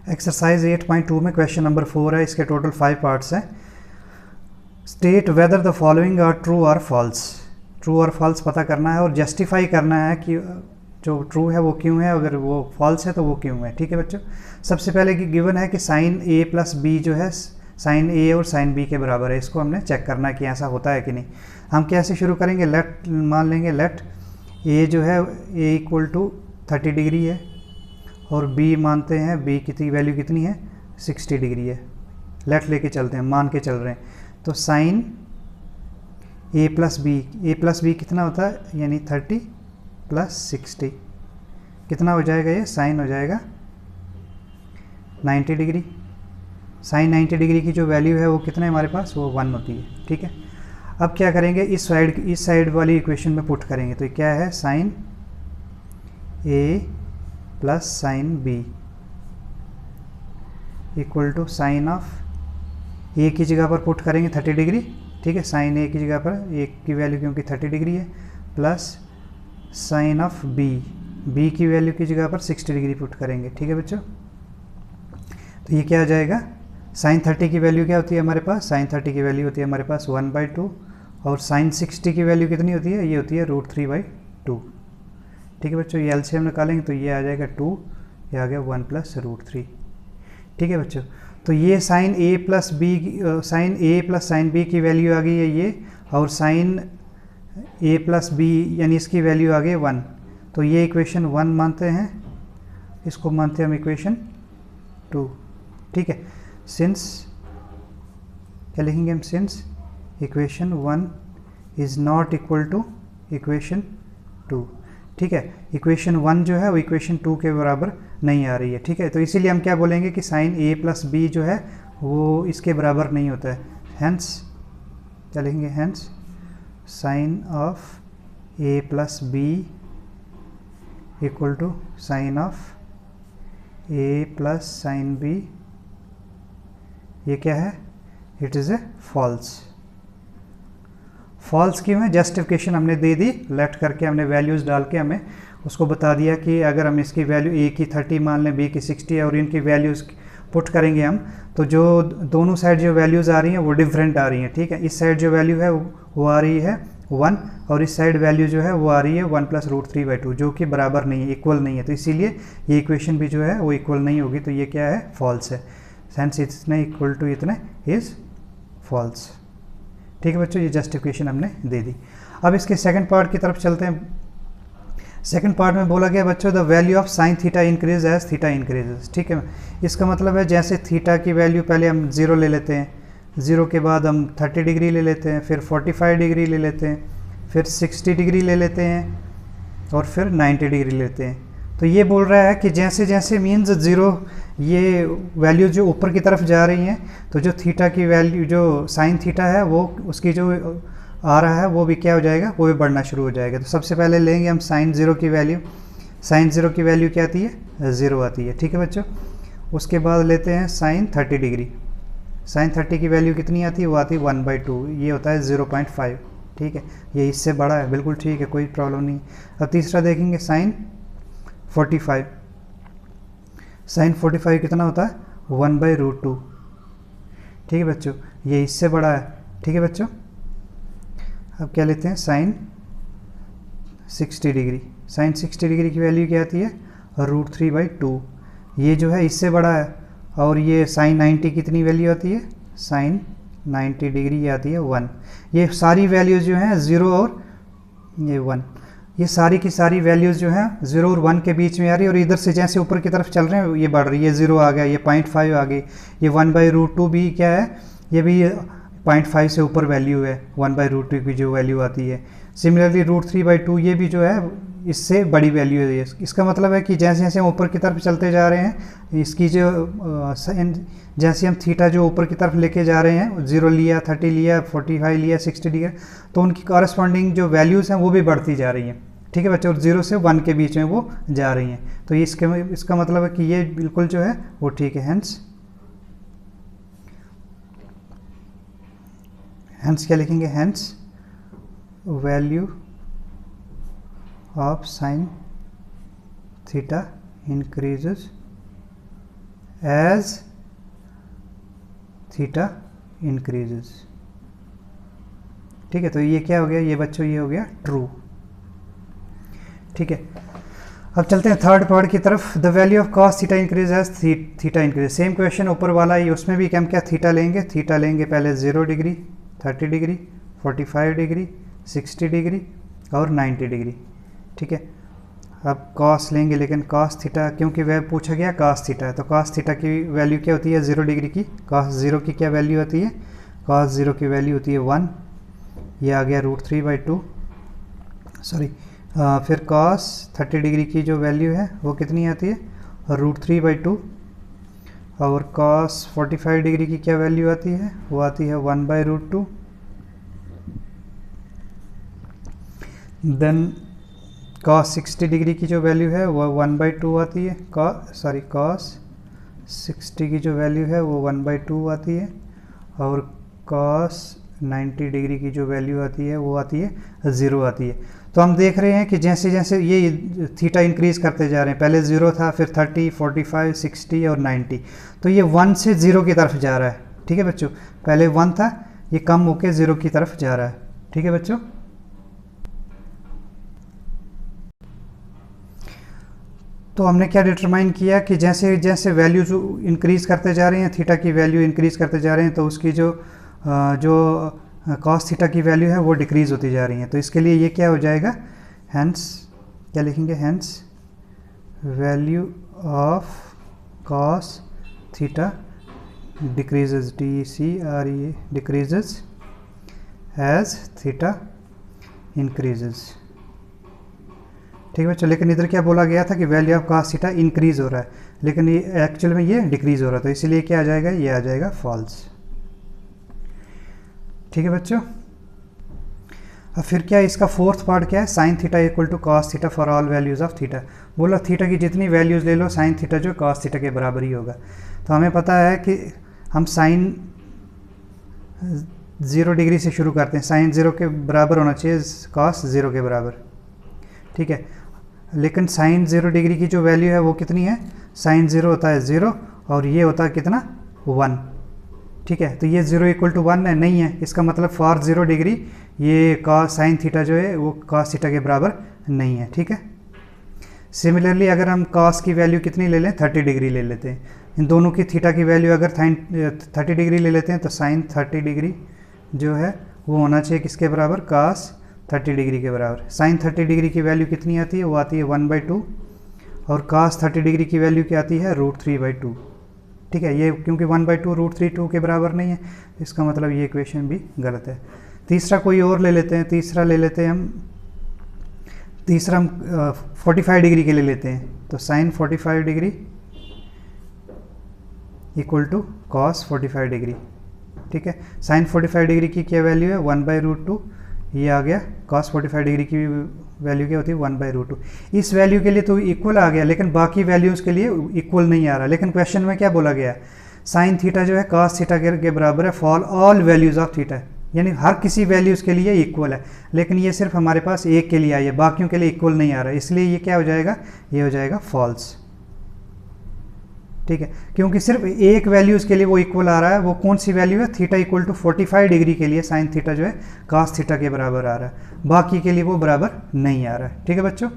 Exercise 8.2 में question number 4 है। इसके टोटल 5 पार्ट्स हैं। State whether the following are true और फॉल्स। ट्रू और फॉल्स पता करना है और जस्टिफाई करना है कि जो ट्रू है वो क्यों है, अगर वो फॉल्स है तो वो क्यों है। ठीक है बच्चों, सबसे पहले कि गिवन है कि साइन ए प्लस बी जो है साइन ए और साइन बी के बराबर है। इसको हमने चेक करना है कि ऐसा होता है कि नहीं। हम कैसे शुरू करेंगे, लेट मान लेंगे लेट ए जो है ए इक्वल टू 30 डिग्री है और बी मानते हैं बी की वैल्यू कितनी है 60 डिग्री है। लेट लेके चलते हैं, मान के चल रहे हैं। तो साइन ए प्लस बी कितना होता है, यानी 30 प्लस 60 कितना हो जाएगा, ये साइन हो जाएगा 90 डिग्री। साइन 90 डिग्री की जो वैल्यू है वो कितना है हमारे पास, वो 1 होती है। ठीक है, अब क्या करेंगे, इस साइड वाली इक्वेशन में पुट करेंगे। तो क्या है, sine A plus sine B equal to sine of A की जगह पर पुट करेंगे 30 डिग्री। ठीक है, साइन ए की जगह पर ए की वैल्यू क्योंकि 30 डिग्री है, प्लस साइन ऑफ बी की वैल्यू की जगह पर 60 डिग्री पुट करेंगे। ठीक है बच्चों, तो ये क्या आ जाएगा, साइन 30 की वैल्यू क्या होती है हमारे पास, साइन 30 की वैल्यू होती है हमारे पास 1/2 और साइन 60 की वैल्यू कितनी होती है, ये होती है √3/2। ठीक है बच्चों, ये एलसीएम निकालेंगे तो ये आ जाएगा 2, ये आ गया 1 + √3। ठीक है बच्चों, तो ये sign A plus sine B की वैल्यू आ गई है ये, और साइन ए प्लस बी यानी इसकी वैल्यू आ गई 1। तो ये इक्वेशन 1 मानते हैं, इसको मानते हैं हम इक्वेशन 2। ठीक है, सिंस क्या लिखेंगे हम, since equation 1 is not equal to equation 2। ठीक है, इक्वेशन 1 जो है वो इक्वेशन 2 के बराबर नहीं आ रही है। ठीक है, तो इसीलिए हम क्या बोलेंगे कि साइन ए प्लस बी जो है वो इसके बराबर नहीं होता है। हैंस क्या लिखेंगे, hence sine of A plus B equal to sine of A plus sine B, ये क्या है, it is a false. False क्यों है, जस्टिफिकेशन हमने दे दी, लेट करके हमने वैल्यूज़ डाल के हमें उसको बता दिया कि अगर हम इसकी वैल्यू ए की 30 मान लें, बी की 60 है और इनकी वैल्यूज़ पुट करेंगे हम, तो जो दोनों साइड जो वैल्यूज़ आ रही हैं वो डिफरेंट आ रही हैं। ठीक है, इस साइड जो वैल्यू है वो आ रही है 1 और इस साइड वैल्यू जो है वो आ रही है 1 + √3/2, जो कि बराबर नहीं है, इक्वल नहीं है। तो इसीलिए ये इक्वेशन भी जो है वो इक्वल नहीं होगी, तो ये क्या है, फॉल्स है। सेंस इतने इक्वल टू इतने इज़ फॉल्स। ठीक है बच्चों, ये जस्टिफिकेशन हमने दे दी। अब इसके सेकंड पार्ट की तरफ चलते हैं। सेकंड पार्ट में बोला गया बच्चों, the value of sine theta increase as theta increases. ठीक है, इसका मतलब है जैसे थीटा की वैल्यू पहले हम 0 ले लेते हैं, 0 के बाद हम 30 डिग्री ले लेते हैं, फिर 45 डिग्री ले लेते हैं, फिर 60 डिग्री ले लेते हैं और फिर 90 डिग्री लेते हैं। तो ये बोल रहा है कि जैसे जैसे मीन्स 0 ये वैल्यू जो ऊपर की तरफ जा रही हैं, तो जो थीटा की वैल्यू जो साइन थीटा है वो उसकी जो आ रहा है वो भी क्या हो जाएगा, वो भी बढ़ना शुरू हो जाएगा। तो सबसे पहले लेंगे हम साइन 0 की वैल्यू। साइन 0 की वैल्यू क्या आती है, 0 आती है। ठीक है बच्चों, उसके बाद लेते हैं साइन 30 डिग्री। साइन 30 की वैल्यू कितनी आती है, वो आती है 1/2, ये होता है 0.5। ठीक है, ये इससे बड़ा है, बिल्कुल ठीक है, कोई प्रॉब्लम नहीं। अब तीसरा देखेंगे साइन 45। साइन 45 कितना होता है, 1/√2। ठीक है बच्चों, ये इससे बड़ा है। ठीक है बच्चों, अब क्या लेते हैं, साइन 60 डिग्री। साइन 60 डिग्री की वैल्यू क्या आती है, √3/2, ये जो है इससे बड़ा है। और ये साइन 90 कितनी वैल्यू आती है, साइन 90 डिग्री ये आती है 1। ये सारी वैल्यूज़ जो हैं 0 और ये 1, ये सारी की सारी वैल्यूज़ जो हैं 0 और 1 के बीच में आ रही है। और इधर से जैसे ऊपर की तरफ चल रहे हैं ये बढ़ रही है, 0 आ गया, ये 0.5 आ गई, ये 1/√2 भी क्या है, ये भी 0.5 से ऊपर वैल्यू है, 1/√2 की जो वैल्यू आती है। सिमिलरली √3/2 ये भी जो है इससे बड़ी वैल्यू है। इसका मतलब है कि जैसे जैसे हम ऊपर की तरफ चलते जा रहे हैं, इसकी जो जैसे हम थीटा जो ऊपर की तरफ लेके जा रहे हैं, 0 लिया, 30 लिया, 45 लिया, 60 लिया, तो उनकी कॉरस्पॉन्डिंग जो वैल्यूज़ हैं वो भी बढ़ती जा रही हैं। ठीक है बच्चों, और 0 से 1 के बीच में वो जा रही हैं। तो इसका मतलब है कि ये बिल्कुल जो है वो ठीक है। हैंस क्या लिखेंगे, hence value of sine theta increases as theta increases. ठीक है, तो ये क्या हो गया, ये बच्चों ये हो गया ट्रू। ठीक है, अब चलते हैं थर्ड पार्ट की तरफ। The value of cos theta increase as theta increase. Same question ऊपर वाला ही, उसमें भी हम क्या थीटा लेंगे, थीटा लेंगे पहले 0 डिग्री, 30 डिग्री, 45 डिग्री, 60 डिग्री और 90 डिग्री। ठीक है, अब कॉस लेंगे, लेकिन कॉस थीटा क्योंकि वह पूछा गया कॉस थीटा है, तो कॉस थीटा की वैल्यू क्या होती है 0 डिग्री की, कॉस 0 की क्या वैल्यू होती है, कॉस 0 की वैल्यू होती है 1, ये आ गया √3/2 सॉरी। फिर कॉस 30 डिग्री की जो वैल्यू है वो कितनी आती है, √3/2, और कॉस 45 डिग्री की क्या वैल्यू आती है, वो आती है 1/√2। देन कॉस 60 डिग्री की जो वैल्यू है वो 1/2 आती है, कॉस 60 की जो वैल्यू है वो 1/2 आती है, और कॉस 90 डिग्री की जो वैल्यू आती है वो आती है 0 आती है। तो हम देख रहे हैं कि जैसे जैसे ये थीटा इंक्रीज़ करते जा रहे हैं, पहले 0 था, फिर 30, 45, 60 और 90, तो ये 1 से 0 की तरफ जा रहा है। ठीक है बच्चों, पहले 1 था, ये कम होके 0 की तरफ जा रहा है। ठीक है बच्चों, तो हमने क्या डिटरमाइन किया कि जैसे जैसे वैल्यूज इंक्रीज़ करते जा रहे हैं, थीटा की वैल्यू इंक्रीज़ करते जा रहे हैं, तो उसकी जो कॉस थीटा की वैल्यू है वो डिक्रीज़ होती जा रही है। तो इसके लिए ये क्या हो जाएगा, हैंस क्या लिखेंगे, hence value of cos theta decreases, DCRE decreases as theta increases. ठीक है बच्चों, लेकिन इधर क्या बोला गया था कि value of cos theta increase हो रहा है, लेकिन ये एक्चुअल में ये डिक्रीज़ हो रहा है, तो इसीलिए क्या आ जाएगा, ये आ जाएगा फॉल्स। ठीक है बच्चों, अब फिर क्या इसका फोर्थ पार्ट क्या है, sine theta equal to cos theta for all values of theta. बोला थीटा की जितनी वैल्यूज़ ले लो, साइन थीटा जो कॉस थीटा के बराबर ही होगा। तो हमें पता है कि हम साइन 0 डिग्री से शुरू करते हैं, साइन 0 के बराबर होना चाहिए कॉस 0 के बराबर। ठीक है, लेकिन साइन 0 डिग्री की जो वैल्यू है वो कितनी है, साइन 0 होता है 0 और ये होता है कितना 1। ठीक है, तो ये 0 इक्वल टू 1 नहीं है, इसका मतलब फॉर 0 डिग्री ये कॉस साइन थीटा जो है वो कॉस थीटा के बराबर नहीं है। ठीक है, सिमिलरली अगर हम कॉस की वैल्यू कितनी ले लें, 30 डिग्री ले लेते हैं, इन दोनों की थीटा की वैल्यू अगर 30 डिग्री ले लेते हैं, तो साइन 30 डिग्री जो है वो होना चाहिए किसके बराबर, कॉस 30 डिग्री के बराबर। साइन 30 डिग्री की वैल्यू कितनी आती है, वो आती है 1/2, और कॉस 30 डिग्री की वैल्यू क्या आती है, √3/2। ठीक है, ये क्योंकि 1/2 √3/2 के बराबर नहीं है, इसका मतलब ये इक्वेशन भी गलत है। तीसरा कोई और ले लेते हैं, तीसरा हम 45 डिग्री के ले लेते हैं, तो sine 45 degree equal to cos 45 degree. ठीक है, साइन 45 डिग्री की क्या वैल्यू है, 1/√2, ये आ गया, कॉस 45 डिग्री की वैल्यू क्या होती है, 1/√2। इस वैल्यू के लिए तो इक्वल आ गया, लेकिन बाकी वैल्यूज़ के लिए इक्वल नहीं आ रहा। लेकिन क्वेश्चन में क्या बोला गया, साइन थीटा जो है कॉस थीटा के बराबर है for all values of theta, यानी हर किसी वैल्यूज़ के लिए इक्वल है, लेकिन ये सिर्फ हमारे पास एक के लिए आई है, बाकियों के लिए इक्वल नहीं आ रहा है, इसलिए ये क्या हो जाएगा, ये हो जाएगा फॉल्स। ठीक है, क्योंकि सिर्फ एक वैल्यूज़ के लिए वो इक्वल आ रहा है, वो कौन सी वैल्यू है, थीटा इक्वल टू 45 डिग्री के लिए साइन थीटा जो है कॉस थीटा के बराबर आ रहा है, बाकी के लिए वो बराबर नहीं आ रहा है। ठीक है बच्चों,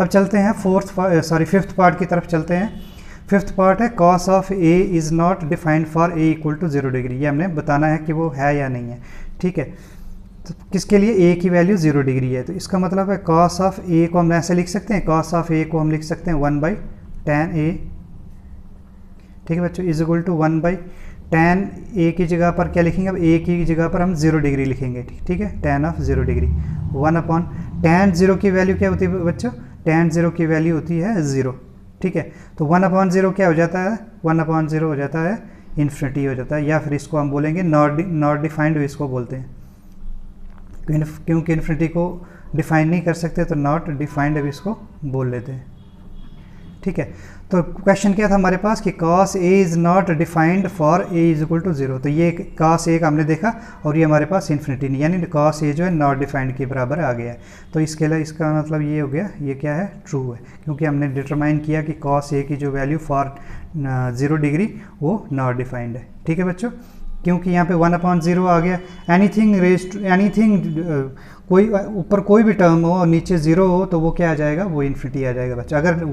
अब चलते हैं फिफ्थ पार्ट की तरफ चलते हैं। फिफ्थ पार्ट है cos of A is not defined for A equal to 0 degree. ये हमने बताना है कि वो है या नहीं है। ठीक है, तो किसके लिए, ए की वैल्यू 0 डिग्री है, तो इसका मतलब है कॉस ऑफ ए को हम ऐसे लिख सकते हैं, कॉस ऑफ ए को हम लिख सकते हैं 1/tan A। ठीक है बच्चों, is equal to 1/tan A की जगह पर क्या लिखेंगे, अब A की जगह पर हम 0 डिग्री लिखेंगे। ठीक है, tan ऑफ 0 डिग्री 1/tan 0 की वैल्यू क्या होती है बच्चों, tan 0 की वैल्यू होती है 0। ठीक है, तो 1/0 क्या हो जाता है, 1/0 हो जाता है इन्फिनिटी हो जाता है, या फिर इसको हम बोलेंगे नॉट डिफाइंड इसको बोलते हैं, क्योंकि इन्फिनिटी को डिफाइन नहीं कर सकते तो नॉट डिफाइंड अब इसको बोल लेते हैं। ठीक है, तो क्वेश्चन क्या था हमारे पास कि cos a is not defined for a is equal to 0। तो ये cos a का हमने देखा और ये हमारे पास इन्फिनिटी नहीं, यानी cos a जो है नॉट डिफाइंड के बराबर आ गया है। तो इसके लिए इसका मतलब ये हो गया, ये क्या है, ट्रू है, क्योंकि हमने डिटरमाइन किया कि cos a की जो वैल्यू फॉर 0 डिग्री वो नॉट डिफाइंड है। ठीक है बच्चों, क्योंकि यहाँ पे 1/0 आ गया। एनीथिंग कोई ऊपर कोई भी टर्म हो और नीचे 0 हो तो वो क्या आ जाएगा, वो इन्फिनिटी आ जाएगा बच्चा। अगर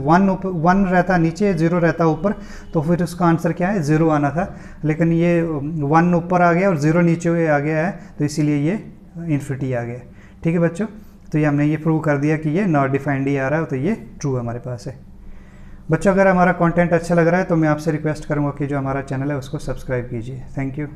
1 रहता नीचे 0 रहता ऊपर तो फिर उसका आंसर क्या है, 0 आना था, लेकिन ये 1 ऊपर आ गया और 0 नीचे आ गया है, तो इसीलिए ये इन्फिनिटी आ गया। ठीक है बच्चों, तो ये हमने ये प्रूव कर दिया कि ये नॉट डिफाइंड ही आ रहा है, तो ये ट्रू हमारे पास है। बच्चों अगर हमारा कंटेंट अच्छा लग रहा है तो मैं आपसे रिक्वेस्ट करूँगा कि जो हमारा चैनल है उसको सब्सक्राइब कीजिए। Thank you.